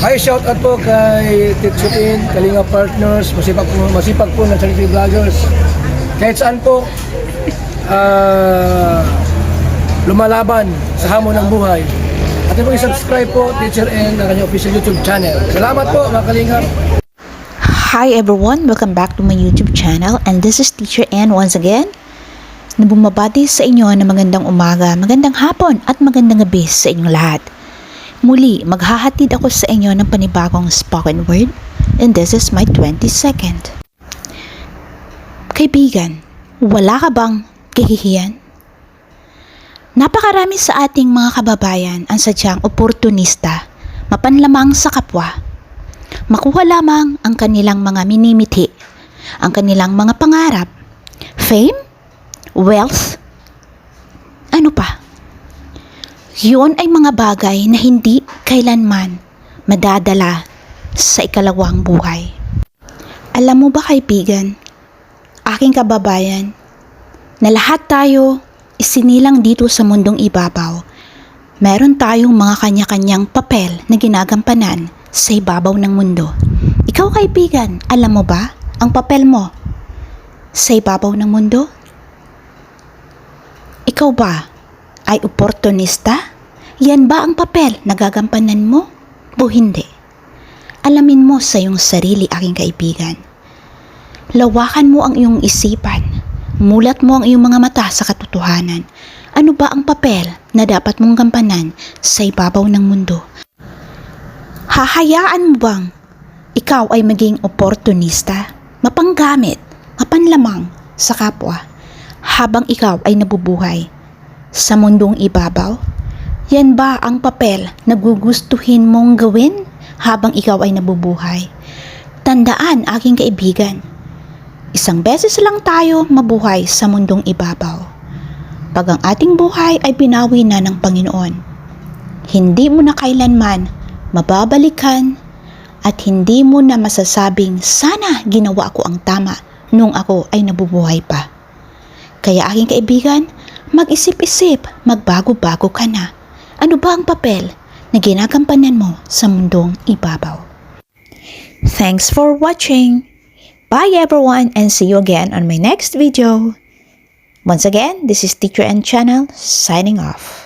Hi, shout out po kay Titsuin, Kalinga Partners, masipag po ng Charity Vloggers. Kahit saan po, lumalaban sa hamon ng buhay. At po i-subscribe po, Teacher N, ang kanyang official YouTube channel. Salamat po mga Kalinga. Hi everyone, welcome back to my YouTube channel, and this is Teacher N once again. Bumabati sa inyo na magandang umaga, magandang hapon at magandang gabi sa inyong lahat. Muli, maghahatid ako sa inyo ng panibagong spoken word, and this is my 22nd. Kaibigan, wala ka bang kahihiyan? Napakarami sa ating mga kababayan ang sadyang oportunista, mapanlamang sa kapwa. Makuha lamang ang kanilang mga minimithi, ang kanilang mga pangarap, fame, wealth, ano pa? Yun ay mga bagay na hindi kailanman madadala sa ikalawang buhay. Alam mo ba kaibigan, aking kababayan, na lahat tayo isinilang dito sa mundong ibabaw. Meron tayong mga kanya-kanyang papel na ginagampanan sa ibabaw ng mundo. Ikaw kaibigan, alam mo ba ang papel mo sa ibabaw ng mundo? Ikaw ba ay oportunista? Yan ba ang papel na gagampanan mo o hindi? Alamin mo sa iyong sarili, aking kaibigan. Lawakan mo ang iyong isipan. Mulat mo ang iyong mga mata sa katotohanan. Ano ba ang papel na dapat mong gampanan sa ibabaw ng mundo? Hahayaan mo bang ikaw ay maging oportunista, mapanggamit, mapanlamang sa kapwa habang ikaw ay nabubuhay sa mundong ibabaw? Yan ba ang papel na gugustuhin mong gawin habang ikaw ay nabubuhay? Tandaan, aking kaibigan, isang beses lang tayo mabuhay sa mundong ibabaw. Pag ang ating buhay ay binawi na ng Panginoon, hindi mo na kailanman mababalikan at hindi mo na masasabing sana ginawa ko ang tama nung ako ay nabubuhay pa. Kaya aking kaibigan, mag-isip-isip, magbago-bago ka na. Ano ba ang papel na ginagampanan mo sa mundong ibabaw? Thanks for watching. Bye everyone, and see you again on my next video. Once again, this is Teacher N Channel signing off.